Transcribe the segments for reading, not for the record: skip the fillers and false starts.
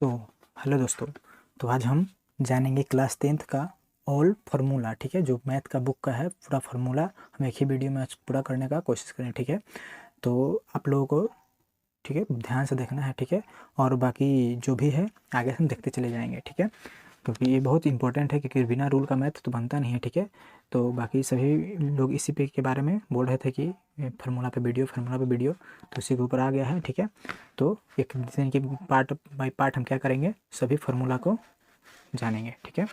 तो हेलो दोस्तों। तो आज हम जानेंगे क्लास 10th का ऑल फार्मूला। ठीक है, जो मैथ का बुक का है पूरा फार्मूला हम एक ही वीडियो में आज पूरा करने का कोशिश करें। ठीक है, तो आप लोगों को ठीक है ध्यान से देखना है। ठीक है, और बाकी जो भी है आगे हम देखते चले जाएंगे। ठीक है, क्योंकि ये बहुत इंपॉर्टेंट है, क्योंकि बिना रूल का मैथ तो बनता नहीं है। ठीक है, तो बाकी सभी लोग इसी पे के बारे में बोल रहे थे कि फार्मूला पे वीडियो तो इसी के ऊपर आ गया है। ठीक है, तो एक दिन की पार्ट बाय पार्ट हम क्या करेंगे, सभी फार्मूला को जानेंगे। ठीक है,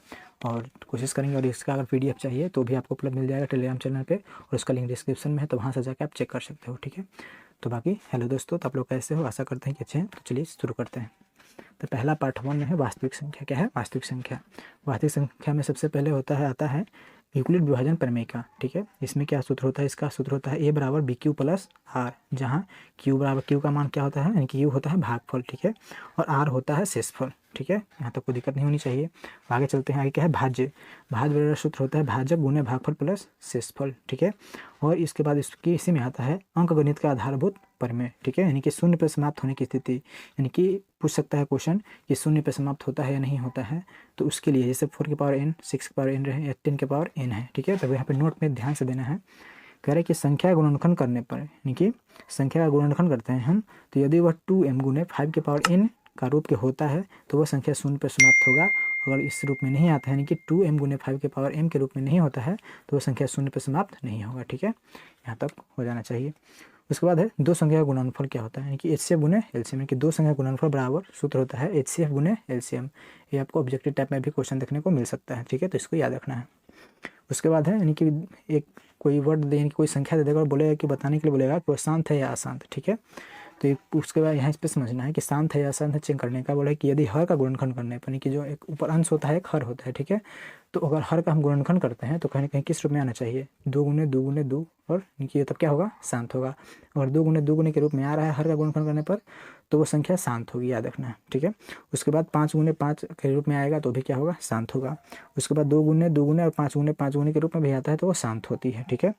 और कोशिश करेंगे। और इसका अगर पीडीएफ चाहिए तो भी आपको उपलब्ध मिल जाएगा टेलीग्राम चैनल पे, और उसका लिंक डिस्क्रिप्शन में है, तो वहाँ से जाकर आप चेक कर सकते हो। ठीक है, तो बाकी हेलो दोस्तों, तो आप लोग कैसे हो, आशा करते हैं कि अच्छे हैं। तो चलिए शुरू करते हैं। तो पहला पार्ट 1 में है वास्तविक संख्या। क्या है वास्तविक संख्या? वास्तविक संख्या में सबसे पहले आता है यूक्लिड विभाजन प्रमेय का। ठीक है, इसमें क्या सूत्र होता है? इसका सूत्र होता है ए बराबर बी क्यू प्लस आर, जहाँ क्यू बराबर क्यू का मान क्या होता है, यानी कि यू होता है भागफल। ठीक है, और आर होता है शेषफल। ठीक है, यहाँ तक कोई दिक्कत नहीं होनी चाहिए। आगे चलते हैं। आगे क्या है? भाज्य। भाज्य बराबर सूत्र होता है भाजक गुणे भागफल प्लस शेषफल। ठीक है, और इसके बाद इसकी इसी में आता है अंक गणित का आधारभूत प्रमेय। ठीक है, यानी कि शून्य पर समाप्त होने की स्थिति, यानी कि पूछ सकता है क्वेश्चन कि शून्य पर समाप्त होता है या नहीं होता है, तो उसके लिए जैसे 4 की पावर n, 6 की पावर n रहे या 10 की पावर n है। ठीक है, तो यहाँ पे नोट में ध्यान से देना है। कह रहे हैं कि संख्या का गुणनखंड करने पर, यानी कि संख्या का गुणनखंड करते हैं हम, तो यदि वह 2m गुने 5 के पावर n का रूप के होता है तो वह संख्या शून्य पर समाप्त होगा। अगर इस रूप में नहीं आता है, यानी कि 2m गुने 5 के पावर m के रूप में नहीं होता है, तो वह संख्या शून्य पर समाप्त नहीं होगा। ठीक है, यहाँ तक हो जाना चाहिए। उसके बाद है दो संख्या का गुणनफल। क्या होता है? यानी कि HCF गुने LCM, यानी कि दो संख्या गुणनफल बराबर सूत्र होता है HCF गुने LCM। ये आपको ऑब्जेक्टिव टाइप में भी क्वेश्चन देखने को मिल सकता है। ठीक है, तो इसको याद रखना है। उसके बाद है यानी कि एक कोई वर्ड दे, यानी कोई संख्या दे देगा और बोलेगा कि बताने के लिए बोलेगा कि वह शांत है या अशांत। ठीक है, तो उसके बाद यहाँ इस पर समझना है कि शांत है या अशांत है चेक करने का बोला है कि यदि हर का गुणनखंड करने पर, यानी कि जो एक ऊपर अंश होता है एक हर होता है। ठीक है, तो अगर हर का हम गुणनखंड करते हैं तो कहीं ना कहीं किस रूप में आना चाहिए? 2 गुने 2 गुने 2, और ये तब क्या होगा? शांत होगा। अगर 2 गुने 2 गुने के रूप में आ रहा है हर का गुणनखंड करने पर, तो वो संख्या शांत होगी, याद रखना है। ठीक है, उसके बाद 5 गुने 5 के रूप में आएगा तो भी क्या होगा? शांत होगा। उसके बाद 2 गुने 2 गुने और 5 गुने 5 गुने के रूप में भी आता है तो वो शांत होती है। ठीक है,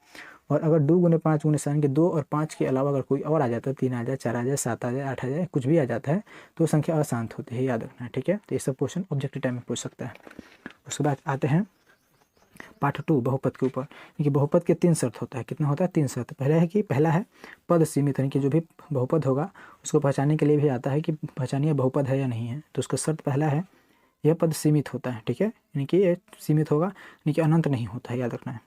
और अगर 2 गुने 5 गुने यानी कि 2 और 5 के अलावा अगर कोई और आ जाता है, 3 आ जाए, 4 आ जाए, 7 आ जाए, 8 आ जाए, कुछ भी आ जाता है, तो संख्या अशांत होती है, याद रखना है। ठीक है, तो ये सब क्वेश्चन ऑब्जेक्टिव टाइम में पूछ सकता है। उसके बाद आते हैं पार्ट 2 बहुपद के ऊपर। देखिए बहुपद के 3 शर्त होता है। कितना होता है? 3 शर्त। पहला है पद सीमित, यानी कि जो भी बहुपद होगा उसको पहचानने के लिए भी आता है कि पहचानिए बहुपद है या नहीं है। तो उसका शर्त पहला है यह पद सीमित होता है। ठीक है, यानी कि ये सीमित होगा, यानी कि अनंत नहीं होता है, याद रखना है।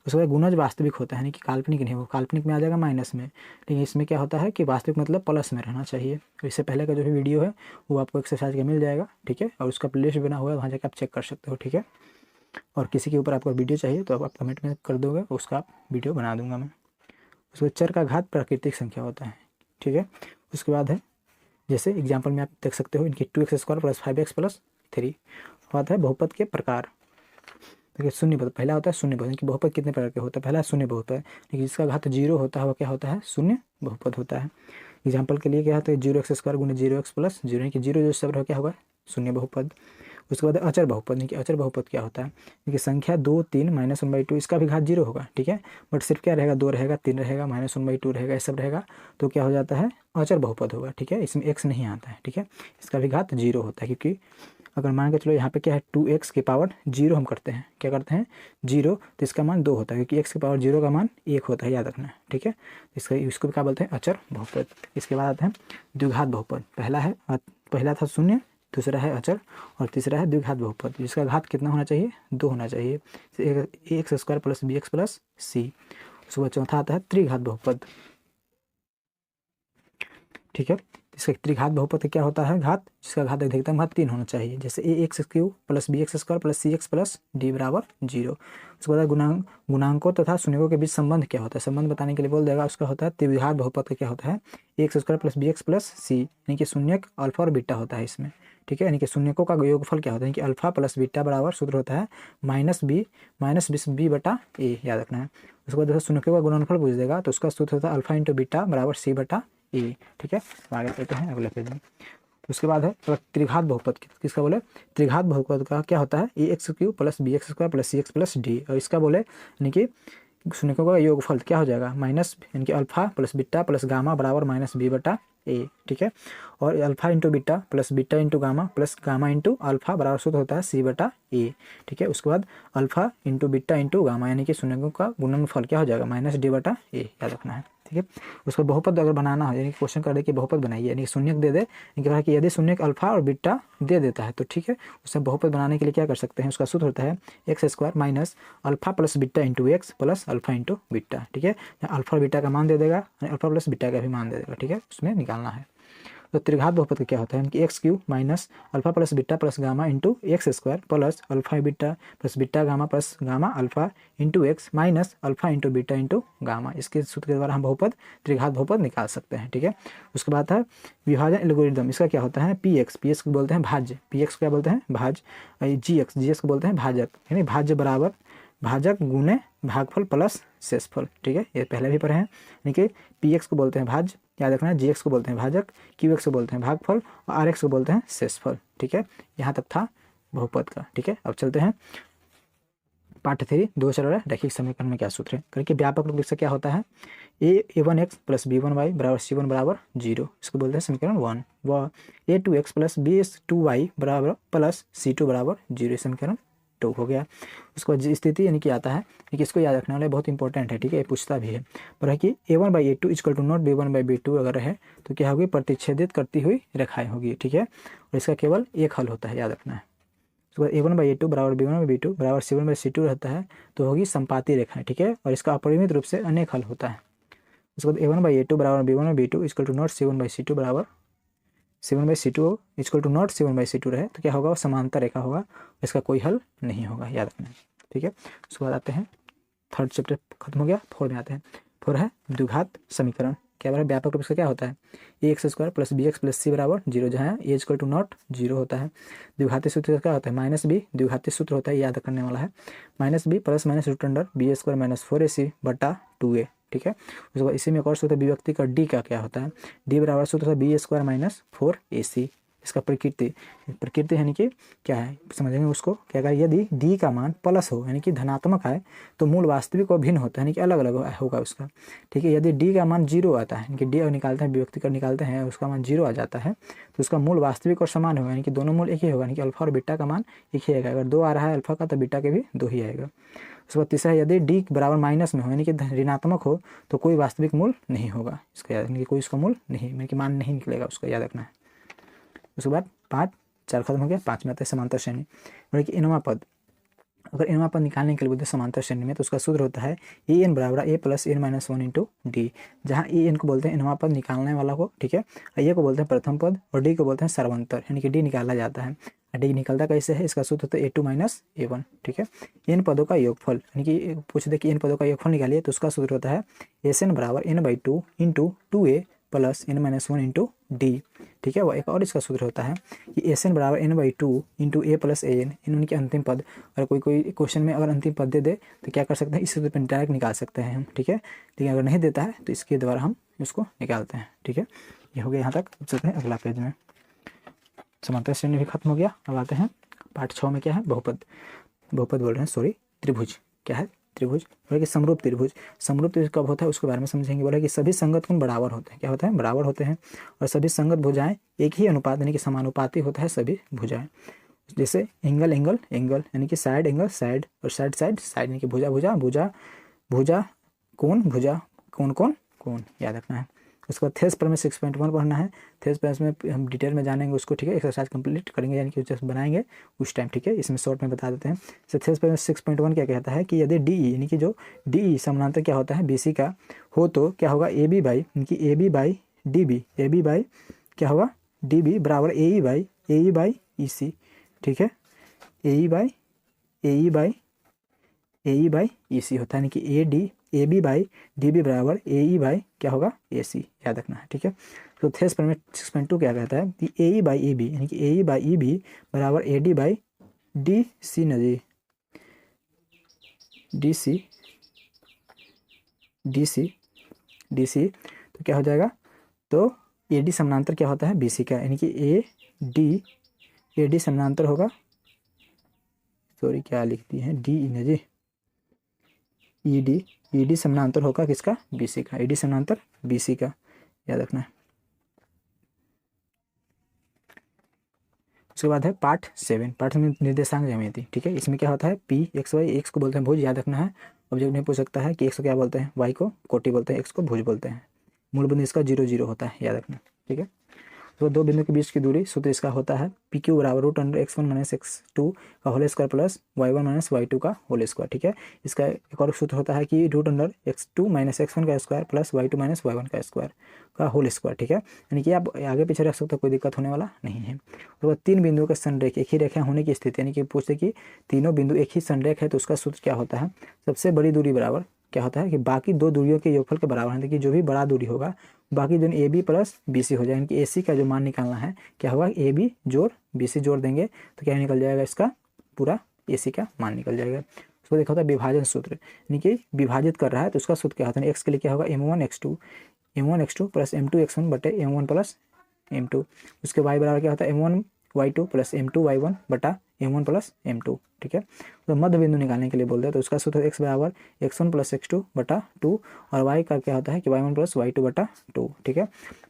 उसके बाद गुणज वास्तविक होता है, यानी कि काल्पनिक नहीं, वो काल्पनिक में आ जाएगा माइनस में, लेकिन इसमें क्या होता है कि वास्तविक मतलब प्लस में रहना चाहिए। तो इससे पहले का जो भी वीडियो है वो आपको एक्सरसाइज का मिल जाएगा। ठीक है, और उसका प्लेलिस्ट बना हुआ है, वहाँ जाकर आप चेक कर सकते हो। ठीक है, और किसी के ऊपर आपको वीडियो चाहिए तो आप कमेंट में कर दोगे, उसका आप वीडियो बना दूंगा मैं। उसके बाद चर का घात प्राकृतिक संख्या होता है। ठीक है, उसके बाद है जैसे एग्जाम्पल में आप देख सकते हो इनकी 2x² प्लस 5x प्लस 3। बात है बहुपद के प्रकार। देखिए शून्य बहुपद पहला होता है शून्य बहुपद, कि बहुपद कितने प्रकार के होता है? पहला शून्य बहुपद, लेकिन जिसका घात 0 होता है वह क्या होता है? शून्य बहुपद होता है। एग्जाम्पल के लिए क्या होता है? 0x² गुने 0x प्लस 0, यानी कि 0 जो शब्द हो क्या होगा? शून्य बहुपद। उसके बाद अचर बहुपद, यानी कि अचर बहुपद क्या होता है? देखिए संख्या 2, 3, -1/2, इसका भी घात 0 होगा। ठीक है, बट सिर्फ क्या रहेगा? 2 रहेगा, 3 रहेगा, -1/2 रहेगा, ये सब रहेगा, तो क्या हो जाता है? अचर बहुपद होगा। ठीक है, इसमें x नहीं आता है। ठीक है, इसका भी घात 0 होता है, क्योंकि अगर मान के चलो यहाँ पे क्या है 2x की पावर 0 हम करते हैं, क्या करते हैं 0, तो इसका मान 2 होता है, क्योंकि x की पावर 0 का मान 1 होता है, याद रखना है। ठीक है, इसको क्या बोलते हैं? अचर बहुपद। इसके बाद आते हैं द्विघात बहुपद। पहला था शून्य, दूसरा है अचर, और तीसरा है द्विघात बहुपद, जिसका घात कितना होना चाहिए? 2 होना चाहिए। ax² plus bx plus c। उसके बाद चौथा आता है त्रिघात बहुपद। ठीक है, इसका त्रिघात बहुपद क्या होता है? घात जिसका घात अधिकतम घात 3 होना चाहिए, जैसे ax³ plus bx² plus cx plus d बराबर 0। उसके बाद गुणांकों तथा शून्यों के बीच संबंध क्या होता है? संबंध बताने के लिए बोल देगा, उसका होता है त्रिघात बहुपद का क्या होता है? ax² plus bx plus c, यानी कि शून्यक अल्फा और बीटा होता है इसमें। ठीक है, यानी कि शून्यकों का योगफल क्या होता है? कि अल्फा प्लस बीटा बराबर सूत्र होता है -b बटा a, याद रखना है। उसके बाद जैसे शून्यकों का गुणनफल पूछ देगा तो उसका सूत्र होता है अल्फा इंटू बीटा बराबर c बटा ए। ठीक है, आगे चलते हैं अगले पेज में। उसके बाद है त्रिघात बहुपद। किसका बोले? त्रिघात बहुपद का क्या होता है? ax³ plus bx² plus cx plus d, और इसका बोले यानी कि शून्यकों का योगफल क्या हो जाएगा, माइनस यानी कि alpha plus beta plus gamma बराबर माइनस बी बटा ए, ठीक है। और alpha into beta plus beta into gamma plus gamma into alpha बराबर सूत्र होता है सी बटा ए, ठीक है। उसके बाद alpha into beta into gamma यानी कि शून्यकों का गुणनफल क्या हो जाएगा, माइनस डी बटा ए, याद रखना है, ठीक है। उसको बहुपद अगर बनाना हो, यानी कि क्वेश्चन कर दे कि बहुपद बनाइए, यानी कि शून्यक दे दे, यानी कि यदि शून्यक अल्फा और बीटा दे देता है तो ठीक है, उससे बहुपद बनाने के लिए क्या कर सकते हैं, उसका सूत्र होता है x square minus alpha plus beta into x plus alpha into beta, ठीक है। अल्फा और बीटा का मान दे देगा, अल्फा प्लस बीटा का भी मान दे देगा, ठीक है, उसमें निकालना है। तो त्रिघात बहुपद का क्या होता है कि x cube minus alpha plus beta plus gamma into x square plus alpha beta plus beta gamma plus gamma alpha into x minus alpha into beta into gamma. इसके सूत्र के द्वारा हम बहुपद त्रिघात बहुपद निकाल सकते हैं, ठीक है। उसके बाद है विभाजन एल्गोरिदम, इसका क्या होता है पी एक्स को बोलते हैं भाज्य, पी एक्स को क्या बोलते हैं भाज्य, जी एक्स को बोलते हैं भाजक, यानी भाज्य बराबर भाजक गुणे भागफल प्लस शेषफल, ठीक है, ये पहले भी पढ़े हैं। यानी कि पी एक्स को बोलते हैं भाज्य, याद रखना है, जी एक्स को बोलते हैं भाजक, क्यू एक्स को बोलते हैं भागफल और आर एक्स को बोलते हैं शेषफल, ठीक है। यहाँ तक था बहुपद का, ठीक है। अब चलते हैं पार्ट 3 दो चर रैखिक समीकरण में क्या सूत्र है, करके व्यापक रूप से क्या होता है a1 x plus b1 y बराबर c1 बराबर 0, इसको बोलते हैं समीकरण 1, व a2 x plus b2 y बराबर प्लस c2 बराबर 0, समीकरण 2 हो गया। उसके बाद स्थिति यानी कि आता है, लेकिन इसको याद रखने वाला बहुत इंपॉर्टेंट है, ठीक है, ये पूछता भी है, पर है कि a1/a2 equal to not b1/b2 अगर रहे तो क्या होगी, प्रतिच्छेदित करती हुई रेखाएं होगी, ठीक है, और इसका केवल एक हल होता है, याद रखना है। उसके बाद a1/a2 बराबर b1/b2 बराबर c1/c2 रहता है तो होगी संपाती रेखाएं, ठीक है, और इसका अपरिमित रूप से अनेक हल होता है। उसके बाद a1/a2 बराबर b1/b2 equal to not c1/c2 बराबर c1/c2 equal to not c1/c2 रहे तो क्या होगा, वो समांतर रेखा होगा, इसका कोई हल नहीं होगा, याद रखना है, ठीक है। उसके बाद आते हैं थर्ड चैप्टर खत्म हो गया, 4 में आते हैं। 4 है द्विघात समीकरण, क्या बराबर व्यापक रूप से क्या होता है A X square plus B X plus C बराबर 0, जहाँ ए इक्वल टू नॉट 0 होता है। द्विघाती सूत्र क्या होता है माइनस बी, द्विघाती सूत्र होता है, याद करने वाला है, minus b plus minus root under b square minus 4ac बटा 2a, ठीक है। उसके बाद इसी में एक और सूत्र विभक्ति का डी का क्या होता है, डी बराबर सूत्र है बी स्क्वायर माइनस 4ac। इसका प्रकृति यानी कि क्या है समझेंगे उसको, क्या करें, यदि डी का मान प्लस हो यानी कि धनात्मक है तो मूल वास्तविक और भिन्न होता है, यानी कि अलग अलग होगा उसका, ठीक है। यदि डी का मान 0 आता है, यानी कि डी निकालते हैं विभक्ति कर निकालते हैं, उसका मान 0 आ जाता है तो उसका मूल वास्तविक और समान होगा, यानी कि दोनों मूल एक ही होगा, यानी कि अल्फा और बीटा का मान एक ही आएगा, अगर 2 आ रहा है अल्फा का तो बीटा के भी 2 ही आएगा। उसके बाद तीसरा, यदि डी बराबर माइनस में हो यानी कि ऋणात्मक हो तो कोई वास्तविक मूल नहीं होगा, इसका याद, यानी कि कोई उसका मूल नहीं, यानी कि मान नहीं निकलेगा, उसका याद रखना है। उसके बाद 4 खत्म हो गया, 5 में आते हैं समांतर श्रेणी, मतलब कि इनवा पद, अगर इनवा पद निकालने के लिए बोलते हैं समांतर श्रेणी में तो उसका सूत्र होता है ए एन बराबर A plus N minus 1 into D, जहाँ ए एन को बोलते हैं इनवा पद निकालने वाला को, ठीक है, ए को बोलते हैं प्रथम पद और डी को बोलते हैं सर्वांतर, यानी कि डी निकाला जाता है। डी निकलता कैसे है, इसका सूत्र होता है a2 माइनस a1, ठीक है। इन पदों का योगफल, यानी कि पूछ दे कि इन पदों का योगफल निकालिए तो उसका सूत्र होता है एस एन बराबर n/2 into 2a plus n minus 1 into D, ठीक है। वो एक और इसका सूत्र होता है कि एस एन बराबर n/2 into A plus A N, इन उनके अंतिम पद, और कोई क्वेश्चन में अगर अंतिम पद दे दे तो क्या कर सकते हैं, इस सूत्र पर डायरेक्ट निकाल सकते हैं हम, ठीक है, लेकिन अगर नहीं देता है तो इसके द्वारा हम इसको निकालते हैं, ठीक है। ये हो गया यहाँ तक। चलते हैं अगला पेज में, समांतर श्रेणी भी खत्म हो गया। अब आते हैं पार्ट 6 में, क्या है बहुपद बोल रहे हैं, सॉरी त्रिभुज, क्या है त्रिभुज, बोले कि समरूप त्रिभुज, समरूप त्रिभुज कब होता है उसके बारे में समझेंगे। बोले कि सभी संगत कोण बराबर होते हैं, क्या होता है बराबर होते हैं, और सभी संगत भुजाएं एक ही अनुपात यानी कि समानुपाती होता है सभी भुजाएं, जैसे एंगल एंगल एंगल यानी कि साइड एंगल साइड और साइड साइड साइड, यानी कि भुजा भुजा भुजा भुजा कोण भुजा कोण कोण कोण, याद रखना है। उसके बाद थेस पर में 6.1 पढ़ना है, थेस पर में हम डिटेल में जानेंगे उसको, ठीक है, एक्सरसाइज कंप्लीट करेंगे यानी कि जब बनाएंगे उस टाइम, ठीक है, इसमें शॉर्ट में बता देते हैं। जैसे थेस पर में 6.1 क्या कहता है कि यदि डी यानी कि जो डी समानांतर क्या होता है BC का हो तो क्या होगा AB बाई, यानी कि AB by DB, AB by क्या होगा DB बराबर AE बाई EC, ठीक है, AE बाई EC होता है, यानी कि AB बाई DB बराबर AE बाई क्या होगा AC, याद रखना है, ठीक है। तो थेस पर में 6.2 क्या कहता है कि AE बाई EB यानी कि AE बाई EB बराबर AD बाई DC नजी DC तो क्या हो जाएगा, तो AD समानांतर क्या होता है BC का, यानी कि AD समानांतर होगा, सॉरी क्या लिख दी है D नजी ED ED समानांतर होगा किसका, BC का, ED समानांतर BC का, याद रखना है। उसके बाद है पार्ट 7, पार्ट में निर्देशांक ज्यामिति, ठीक है। इसमें क्या होता है, P x y, x को बोलते हैं भुज, याद रखना है। ऑब्जेक्ट नहीं पूछ सकता है कि x को क्या बोलते हैं, y को कोटि बोलते हैं, x को भुज बोलते हैं। मूल बिंदु इसका 0 0 होता है, याद रखना, ठीक है। तो दो बिंदु के बीच की दूरी सूत्र इसका होता है PQ बराबर √x1 माइनस x2 का whole square plus y1 minus y2 का होल स्क्वायर, ठीक है। इसका एक और सूत्र होता है कि √x2 माइनस x1 का square plus y2 minus y1 का स्क्वायर का होल स्क्वायर, ठीक है। यानी कि आप आगे पीछे रख सकते हो, कोई दिक्कत होने वाला नहीं है। उसके बाद तीन बिंदुओं का संरेख एक ही रेखा होने की स्थिति, यानी कि पूछते कि तीनों बिंदु एक ही संरेख है तो उसका सूत्र क्या होता है, सबसे बड़ी दूरी बराबर क्या होता है कि बाकी दो दूरियों के योगफल के बराबर है। देखिए जो भी बड़ा दूरी होगा बाकी दोनों AB प्लस BC हो जाएगा, कि AC का जो मान निकालना है क्या होगा, AB जोड़ BC जोड़ देंगे तो क्या निकल जाएगा, इसका पूरा AC का मान निकल जाएगा। उसको देखा होता है विभाजन सूत्र, यानी कि विभाजित कर रहा है तो उसका सूत्र क्या होता है, x के लिए क्या होगा M1 x2 plus M2 x1 बटे M1 प्लस M2। उसके y बराबर क्या होता है M1 y2 plus M2 y1 बटा M1 प्लस M2, ठीक है। तो मध्य बिंदु निकालने के लिए बोलते हैं तो उसका सूत्र x बराबर x1 प्लस x2 बटा 2 और y का क्या होता है कि y1 प्लस y2 बटा 2, ठीक है।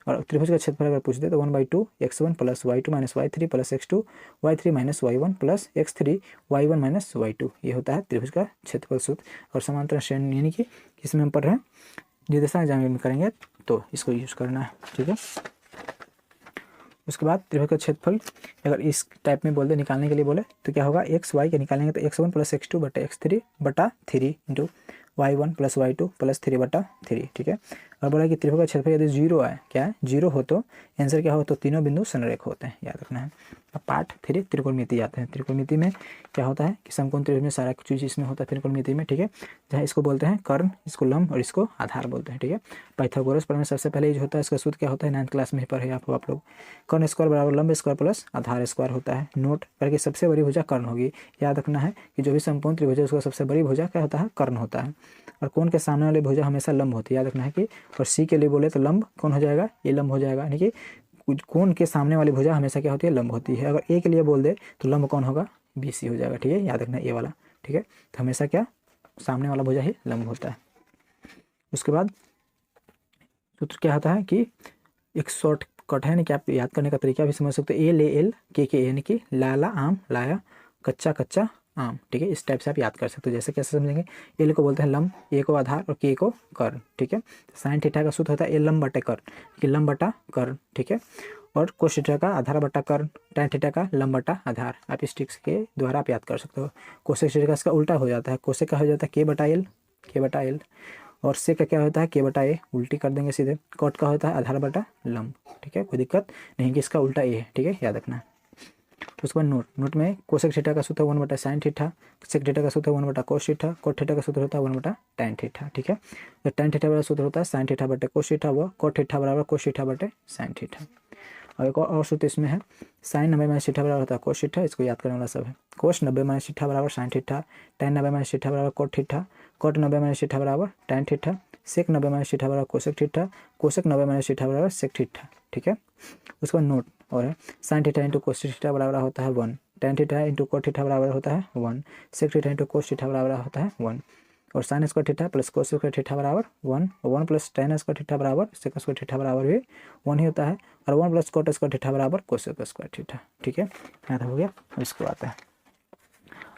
और त्रिभुज का क्षेत्रफल अगर पूछ दे तो 1/2 x1 plus y2 minus y3 plus x2 y3 minus y1 plus x3 y1 minus y2, ये होता है त्रिभुज का क्षेत्रफल सूत्र। और समांतर श्रेणी यानी कि इसमें हम पढ़ रहे हैं निर्देशांक ज्यामिति में करेंगे तो इसको यूज करना है, ठीक है। उसके बाद त्रिभुज का क्षेत्रफल अगर इस टाइप में बोल दे निकालने के लिए बोले तो क्या होगा, एक्स वाई के निकालेंगे तो x1 प्लस x2 बटा x3 बटा 3 into y1 plus y2 plus 3 बटा 3, ठीक है। और बोला कि त्रिभुज का क्षेत्रफल यदि 0 है, क्या है 0 हो तो आंसर क्या हो, तो तीनों बिंदु संरेख होते हैं, याद रखना है। अब पार्ट 3 त्रिकोणमिति आते हैं। त्रिकोणमिति में क्या होता है कि समकोण त्रिभुज में सारा चीज इसमें होता है त्रिकोणमिति में, ठीक है। जहाँ इसको बोलते हैं कर्ण, इसको लंब और इसको आधार बोलते हैं, ठीक है। पाइथागोरस प्रमेय सबसे पहले जो होता है इसका सूत्र क्या होता है, 9th क्लास में ही पढ़े आप लोग। कर्ण स्क्वायर बराबर लंब स्क्वायर प्लस आधार स्क्वायर होता है। नोट करके सबसे बड़ी भुजा कर्ण होगी, याद रखना है कि जो भी समकोण त्रिभुज है उसका सबसे बड़ी भुजा क्या होता है, कर्ण होता है। और कोण के सामने वाली भुजा हमेशा लंब होती है, याद रखना है कि। और सी के लिए बोले तो लंब कौन हो जाएगा, ये लंब हो जाएगा, यानी कि कोण के सामने वाली भुजा हमेशा क्या होती है, लंब होती है। अगर ए के लिए बोल दे तो लंब कौन होगा, BC हो जाएगा, ठीक है, याद रखना ये वाला, ठीक है। तो हमेशा क्या सामने वाला भुजा ही लंब होता है। उसके बाद सूत्र क्या होता है कि एक शॉर्टकट है, यानी कि आप याद करने का तरीका भी समझ सकते हो, ए ले एल के यानी कि लाला आम लाया कच्चा कच्चा आम, ठीक है। इस टाइप से आप याद कर सकते हो। जैसे कैसे समझेंगे, एल को बोलते हैं लंब, ए को आधार और के को कर्ण, ठीक है। साइन थीटा का सूत्र होता है ए लंब बटे कर्ण, कि लंब बटा कर्ण, ठीक है। और कोस थीटा का आधार बटा कर्ण, tan थीटा का लंब बटा आधार। आप इस ट्रिक्स के द्वारा आप याद कर सकते हो। कोसेक थीटा का इसका उल्टा हो जाता है, कोसेक का हो जाता है के बटा एल और सेक का क्या होता है के बटा ए, उल्टी कर देंगे सीधे। कॉट का होता है आधार बटा लंब, ठीक है, कोई दिक्कत नहीं कि इसका उल्टा ए है, ठीक है, याद रखना है। उसके बाद नोट में कोसेक थीटा का सूत्र 1 बटा साइन थीटा, सेक थीटा का सूत्र 1 बटा कोस थीटा, कोट थीटा का सूत्र होता है 1 बटा tan थीटा, ठीक है। तो tan थीटा बराबर सूत्र होता है साइन थीटा बटे कोस थीटा व कोट थीटा बराबर कोस थीटा बटे साइन थीटा। और एक और सूत्र इसमें है साइन 90 माइनस थीटा बराबर होता है कोस थीटा, इसको याद करने वाला सब है। कोस 90 माइनस थीटा बराबर sine theta, tan 90 minus theta बराबर cot theta, cot 90 minus theta बराबर tan theta, sec 90 minus theta बराबर cosec theta, cosec 90 minus theta बराबर सेक थीटा, ठीक है। उसके बाद नोट और है sine theta into cos theta बराबर होता है 1, tan theta into cot theta बराबर होता है 1, sec theta into cos theta बराबर होता है 1 और sine square theta plus cos square theta बराबर 1 और 1 प्लस tan स्क्वायर थीटा बराबर सेक स्क्वायर थीटा बराबर भी 1 ही होता है और 1 प्लस कोट स्क्वायर थीटा बराबर कोस स्क्वायर थीटा, ठीक है। यहाँ तक हो गया। अब इसको आता है,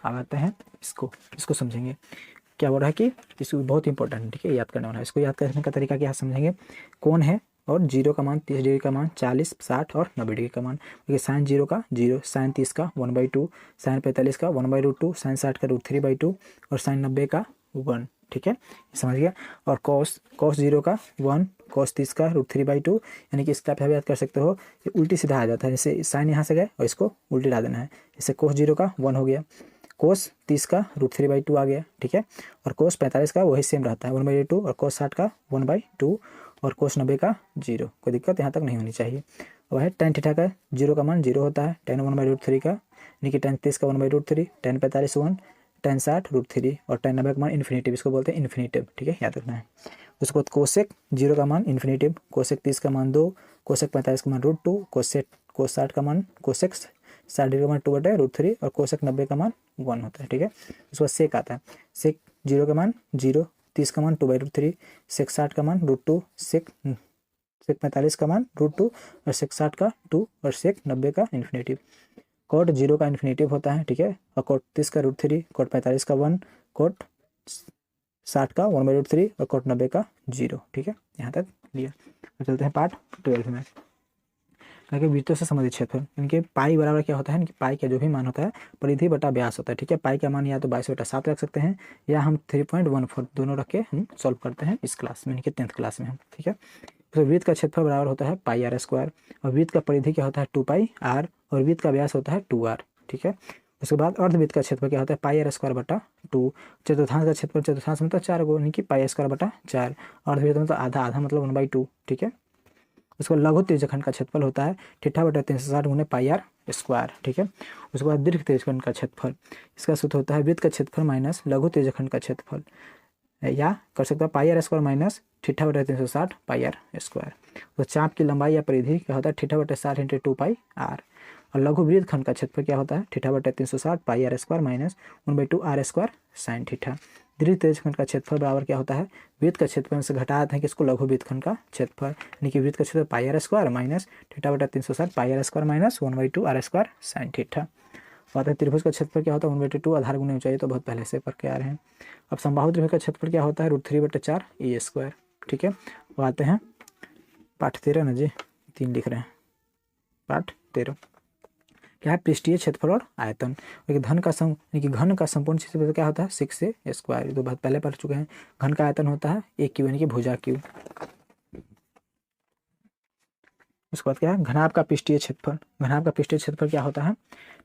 अब आते हैं इसको समझेंगे। क्या बोल रहा है कि इसको बहुत इंपॉर्टेंट है, ठीक है, याद करने वाला है। इसको याद करने का तरीका क्या समझेंगे, कौन है और 0 का मान 30 डिग्री का मान 40 60 और 90 डिग्री का मान। देखिए साइन 0 का 0, साइन 30 का 1/2, साइन 45 का 1/√2, साइन 60 का √3/2 और साइन 90 का 1, ठीक है, समझ गया। और कॉस 0 का 1, कॉस 30 का √3/2, यानी कि इसका आप याद कर सकते हो ये उल्टी सीधा आ जाता है। जैसे साइन यहाँ से गए और इसको उल्टी ला देना है। जैसे कोस 0 का 1 हो गया, कोस 30 का √3/2 आ गया, ठीक है। और कोस 45 का वही सेम रहता है 1/2 और कोस 60 का 1/2 और कोस 90 का 0, कोई दिक्कत यहाँ तक नहीं होनी चाहिए। और है tan थीटा का 0 का मान 0 होता है, tan 1/√3 का, यानी कि tan 30 का 1/√3, tan 45 1, tan 60 √3 और tan 90 का मान इन्फिनेटिव, इसको बोलते हैं इन्फिनेटिव, ठीक है, याद रखना है। उसके बाद कोसेक 0 का मान इन्फिनेटिव, कोसेक 30 का मान 2, कोसेक 45 का मान √2, कोस 60 का मान कोसेक 60 डिग्री का मान 2/√3 और कोसेक 90 का मान 1 होता है, ठीक है। उसके बाद सेक आता है, सेक 0 का मान 0, 30 का मान 2/√3, सेक 60 का मान √2, सेक 45 का मान √2 और सेक 60 का 2 और सेक 90 का इन्फिनेटिव। कॉट 0 का इन्फिनेटिव होता है, ठीक है, और कॉट 30 का √3, कॉट 45 का 1, कॉट 60 का 1/√3 और कॉट 90 का 0, ठीक है, यहाँ तक लिया। तो चलते हैं पार्ट 12 में। क्योंकि वृत्तों से संबंधित क्षेत्रफल, इनके पाई बराबर क्या होता है, इनकी पाई का जो भी मान होता है परिधि बटा व्यास होता है, ठीक है। पाई का मान या तो 22/7 रख सकते हैं या हम 3.14 दोनों रख के हम सॉल्व करते हैं इस क्लास में, इनके 10th क्लास में हम, ठीक है। तो वृत्त का क्षेत्रफल बराबर होता है πr² और वृत्त का परिधि क्या होता है 2πr और वृत्त का व्यास होता है 2r, ठीक है। उसके बाद अर्धवृत्त का क्षेत्रफल क्या होता है πr²/2। चतुर्थांश का क्षेत्रफल, चतुर्थांश मतलब 4 गो, यानी कि πr²/4। अर्धवृत्त मतलब आधा, आधा मतलब 1/2, ठीक है। उसके बाद लघु त्रिज्यखंड का क्षेत्रफल होता है θ/360 गुने πr², ठीक है। उसके बाद दीर्घ त्रिज्यखंड का क्षेत्रफल, इसका सूत्र होता है वृत्त का क्षेत्रफल माइनस लघु त्रिज्यखंड का क्षेत्रफल, या कर सकता है πr² माइनस θ/360 πr²। तो चाप की लंबाई या परिधि क्या होता है θ/60 × 2πr। और लघु वृत्त खंड का क्षेत्रफल क्या होता है θ/360 πr² माइनस 1/2r² sin θ। दीर्घ त्रिज्यखंड का क्षेत्रफल बराबर क्या होता है वृत्त का क्षेत्रफल से घटा देते हैं किसको, लघु वृत्त खंड का क्षेत्रफल, यानी कि वृत्त का क्षेत्रफल πr² minus θ/360 πr² minus 1/2r² sin θ। बात है त्रिभुज का क्षेत्रफल क्या होता है 1/2 आधार गुने ऊंचाई, तो बहुत पहले से पढ़ के आ रहे हैं। अब समबाहु त्रिभुज का क्षेत्रफल क्या होता है √3/4 a², ठीक है। अब आते हैं पाठ 13 ना जी, 3 लिख रहे हैं। पाठ 13 क्या है पृष्ठीय क्षेत्रफल और आयतन। घन का संपूर्ण क्षेत्रफल क्या होता है 6a², तो बहुत पहले पढ़ चुके हैं। घन का आयतन होता है AQ, यानी कि भुजा Q। उसके बाद क्या है घनाभ का पृष्ठीय क्षेत्रफल। घनाभ का पृष्ठीय क्षेत्रफल क्या होता है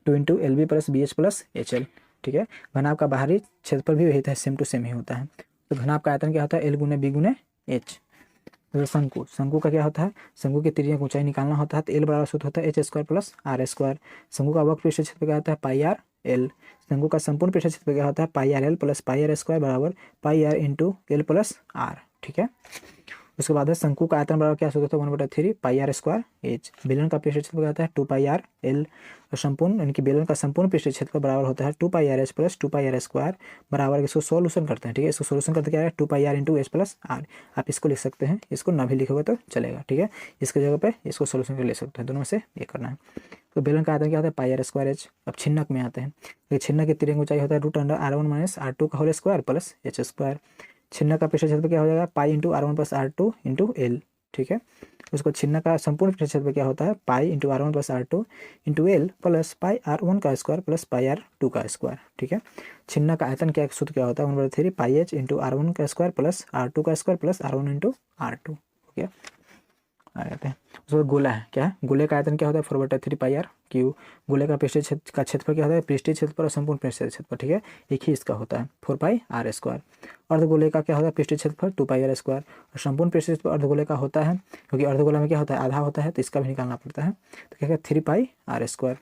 2 × LB + BH + HL, ठीक है। घनाभ का बाहरी क्षेत्रफल भी वही होता है, सेम टू सेम ही होता है। तो घनाभ का आयतन क्या होता है L × B × H। तो शंकु का क्या होता है, शंकु की त्रिज्या ऊंचाई निकालना होता है, तो L बराबर सूत्र होता है h² + r²। शंकु का वक्र पृष्ठ क्षेत्रफल क्या होता है πrl। शंकु का संपूर्ण पृष्ठ क्षेत्रफल क्या होता है πrl + πr² बराबर πr × L + r, ठीक है। उसके बाद है शंकु का आयतन बराबर क्या सूत्र होता है 1/3 πr² h। बेलन का पृष्ठ क्षेत्रफल क्या होता है 2πrl और संपूर्ण यानी कि बेलन का संपूर्ण पृष्ठ क्षेत्रफल बराबर होता है 2πrh + 2πr² बराबर। इसको सॉल्यूशन करते हैं, ठीक है। इसको सॉल्यूशन करते क्या है 2πr × h + r। आप इसको लिख सकते हैं, इसको ना भी लिखोगे तो चलेगा, ठीक है। इसके जगह पे इसको सॉल्यूशन कर ले सकते हैं, दोनों में से ये करना है। तो बेलन का आयतन क्या होता है πr² h। अब छिन्नक में आते हैं, तो छिन्नक की त्रिज्या ऊंचाई होता है √r1 - r2² + h²। छिन्नक का पृष्ठ क्षेत्रफल क्या हो जाएगा π × r1 + r2 × L, ठीक है। उसको छिन्नक का संपूर्ण पृष्ठ क्षेत्रफल क्या होता है π × r1 + r2 × L + πr1² + πr2², ठीक है। छिन्नक का आयतन क्या सूत्र क्या होता है 1/3 πh × r1² + r2² + r1 × r2, ठीक है। आ जाते हैं उसके बाद गोला है, क्या है गोले का आयतन क्या होता है 4/3 πr3। गोले का पृष्ठीय क्षेत्र का क्षेत्रफल क्या होता है पृष्ठीय क्षेत्रफल और संपूर्ण पृष्ठीय क्षेत्रफल, ठीक है, एक ही इसका होता है 4πr²। अर्धगोले का क्या होता है पृष्ठीय क्षेत्रफल 2πr² और संपूर्ण पृष्ठीय क्षेत्रफल अर्धगोले का होता है, क्योंकि अर्धगोला में क्या होता है आधा होता है, तो इसका भी निकालना पड़ता है। तो क्या 3πr²।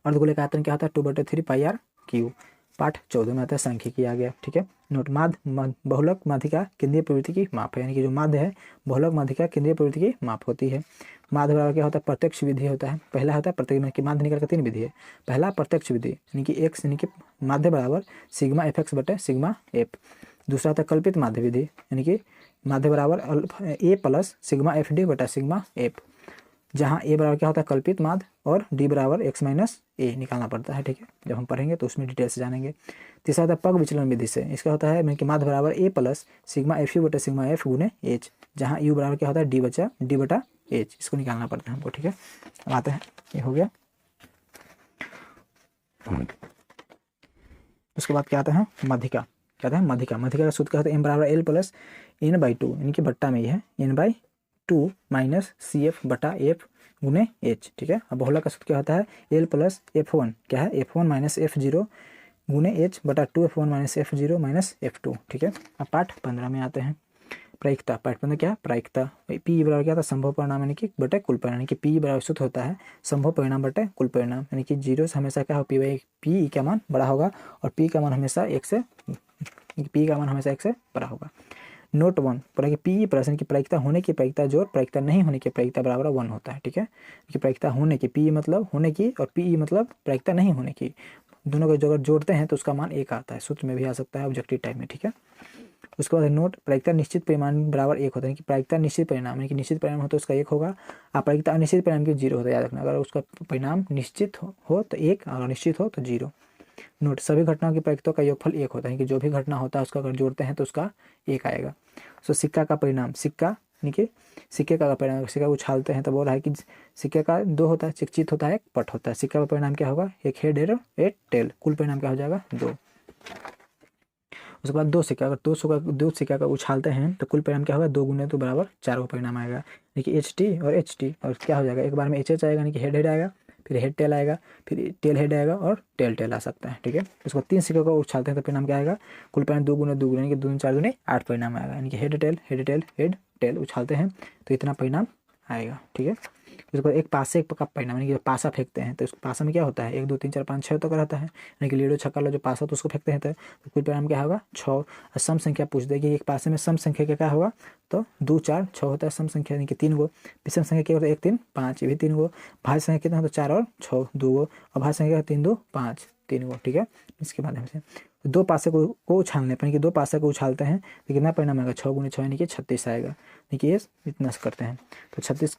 अर्धगोले का आयतन क्या होता है 2/3 πr3। पाठ 14 में आता है सांख्यिकी आ गया, ठीक है। नोट बहुलक माध्यिका केंद्रीय प्रवृत्ति की माप है, यानी कि जो माध्य है बहुलक माध्यिका केंद्रीय प्रवृत्ति की माप होती है। माध्य बराबर क्या होता है प्रत्यक्ष विधि होता है। पहला होता है प्रत्यक्ष, कि माध्य निकाल का 3 विधि है। पहला प्रत्यक्ष विधि यानी कि x यानी कि माध्य बराबर σfx/σf। दूसरा होता है कल्पित माध्य विधि, यानी कि माध्य बराबर a + σfd/σf, जहाँ a बराबर क्या होता है कल्पित माध्य और d बराबर x - a निकालना पड़ता है, ठीक है। जब हम पढ़ेंगे तो उसमें डिटेल से जानेंगे। तीसरा होता है पग विचलन विधि से, इसका होता है कि माध्य बराबर a + σfu/σf गुने h, जहाँ u बराबर क्या होता है d/h, इसको निकालना पड़ता है हमको, ठीक है। अब आते हैं, ये हो गया। उसके बाद क्या आता है माध्यिका, क्या आता है माध्यिका। माध्यिका का सूत्र क्या होता है m बराबर l + n/2, यानी कि बट्टा में ही है n/2 - cf/f गुने h, ठीक है। अब बहुलक का सूत्र क्या होता है l + f1, क्या है f1 - f0 गुने h/2f1 - f0 - f2, ठीक है। अब पाठ 15 में आते हैं प्रायिकता। पाठ 15 क्या है प्रायिकता। पी बराबर क्या था संभव परिणाम यानी कि बटे कुल परिणाम, यानी कि पी बराबर सूत्र होता है संभव परिणाम बटे कुल परिणाम, यानी कि 0 से हमेशा क्या हो पी का मान बड़ा होगा और पी का मान हमेशा 1 से बड़ा होगा। नोट 1 पर पी प्रश्न की प्रायिकता होने की प्रायिकता जोड़ प्रायिकता नहीं होने की प्रायिकता बराबर 1 होता है, ठीक है। कि प्रायिकता होने की पी मतलब होने की और पी मतलब प्रायिकता नहीं होने की, दोनों को अगर जोड़ते हैं तो उसका मान 1 आता है। सूत्र में भी आ सकता है ऑब्जेक्टिव टाइप में, ठीक है। उसके बाद नोट, प्रायिकता निश्चित परिमाण बराबर 1 होता है कि प्रायिकता निश्चित परिणाम है कि निश्चित परिणाम हो तो उसका 1 होगा, और प्रायिकता अनिश्चित परिणाम के 0 होता है। याद रखना, अगर उसका परिणाम निश्चित हो तो 1, और अनिश्चित हो तो 0। नोट, सभी घटनाओं की प्रायिकता का योगफल 1 होता है कि जो भी घटना होता है उसका अगर जोड़ते हैं तो उसका 1 आएगा। सो सिक्का का परिणाम, सिक्का यानी कि सिक्के का परिणाम, सिक्का उछालते हैं तो बोल रहा है कि सिक्के का 2 होता है, चित होता है, एक पट होता है। सिक्का का परिणाम क्या होगा, एक हेड और एक टेल, कुल परिणाम क्या हो जाएगा 2। उसके बाद 2 सिक्का, अगर 2 सिक्का का उछालते हैं तो कुल परिणाम क्या होगा, 2 गुने तो बराबर 4 को परिणाम आएगा। देखिए HT और HT, और क्या हो जाएगा, एक बार में HH आएगा यानी कि हेड हेड आएगा, फिर हेड टेल आएगा, फिर टेल हेड आएगा और टेल टेल आ सकता है। ठीक है, उसको 3 सिक्कों को उछालते हैं तो परिणाम क्या आएगा, कुल परिणाम 2 गुने 2 गुने यानी कि 2 दूनी 4 दूनी 8 परिणाम आएगा, यानी कि head tail head tail head tail उछालते हैं तो इतना परिणाम आएगा। ठीक है, उसके बाद एक पासे का परिणाम यानी कि पासा फेंकते हैं तो उस पासा में क्या होता है, 1 2 3 4 5 6 तक रहता है, यानी कि लीडो छक्का लो जो पासा तो उसको फेंकते हैं तो कुल परिणाम क्या होगा 6। सम संख्या पूछ देगी, एक पासे में सम संख्या क्या होगा, तो 2 4 6 होता है सम संख्या, यानी कि 3 गो। विषम संख्या क्या होता है, 1 3 5, ये भी 3 गो। भाज्य संख्या कितना होता है, 4 और 6 2 गो, और भाज्य संख्या 3 2 5 3 गो। ठीक है, इसके माध्यम से 2 पासे को उछालने पर, यानी कि 2 पासे को उछालते हैं तो कितना परिणाम आएगा, 6 गुने 6 यानी कि 36 आएगा, यानी कि ये इतना करते हैं तो 36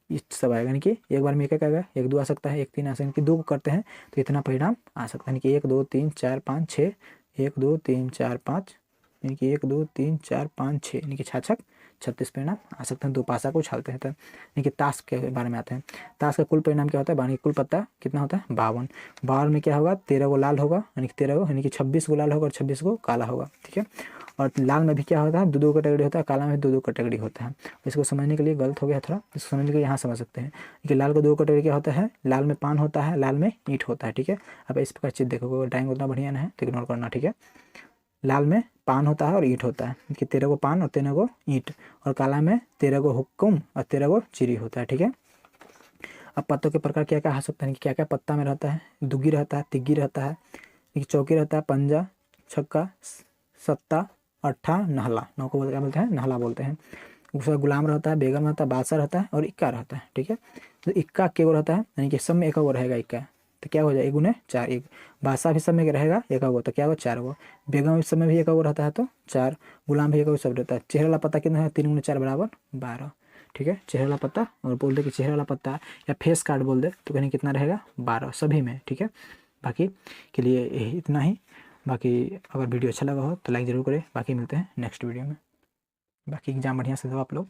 ये सब आएगा, यानी कि एक बार में एक आएगा, 1 2 आ सकता है, 1 3 आ सकता है, कि 2 को करते हैं तो इतना परिणाम आ सकता है, यानी कि 1 2 3 4 5 6, 1 2 3 4 5, यानी कि 1 2 3 4 5 6, यानी कि 6 36 परिणाम आ सकते हैं। 2 पासा को उछालते हैं तब। यानी कि ताश के बारे में आते हैं, ताश का कुल परिणाम क्या होता है, कुल पत्ता कितना होता है 52। 52 में क्या होगा, 13 गो लाल होगा, यानी कि 13 गो, यानी कि 26 गो लाल होगा और 26 गो काला होगा। ठीक है, और लाल में भी क्या होता है, 2 2 कैटेगरी होता है, काला में 2 2 कैटेगरी होता है। इसको समझने के लिए गलत हो गया थोड़ा, इसको समझने के लिए यहाँ समझ सकते हैं कि लाल का 2 कैटेगरी क्या होता है, लाल में पान होता है, लाल में ईंट होता है। ठीक है, अब इस प्रकार चित्र देखोगे, ड्राइंग उतना बढ़िया नहीं है तो इग्नोर करना। ठीक है, लाल में पान होता है और ईंट होता है कि 13 गो पान और 13 गो ईंट, और काला में 13 गो हुक्म और 13 गो चिरी होता है। ठीक है, अब पत्तों के प्रकार क्या क्या हो सकता है, क्या क्या पत्ता में रहता है, दुगी रहता है, तिग्गी रहता है, चौकी रहता है, पंजा, छक्का, सत्ता, अट्ठा, नहला, नौ को क्या बोलते हैं, नहला बोलते हैं। उसका गुलाम रहता है, बेगम रहता है, बादशाह रहता है और इक्का रहता है। ठीक है, तो इक्का के वो रहता है, यानी कि सब में एक वो रहेगा इक्का, तो क्या हो जाए 1 गुने 4, एक बादशाह भी सब में रहेगा एक गो, तो क्या होगा 4 गो, बेगम भी सब में भी एक गो रहता है तो 4, गुलाम भी एक गो सब रहता है। चेहरा वाला पत्ता कितना है, 3 गुने 4 बराबर 12। ठीक है, चेहरा वाला पत्ता, और बोल दे कि चेहरा वाला पत्ता या फेस कार्ड बोल दे तो कहीं कितना रहेगा 12 सभी में। ठीक है, बाकी के लिए यही इतना ही। बाकी अगर वीडियो अच्छा लगा हो तो लाइक ज़रूर करें, बाकी मिलते हैं नेक्स्ट वीडियो में। बाकी एग्जाम बढ़िया से दो आप लोग।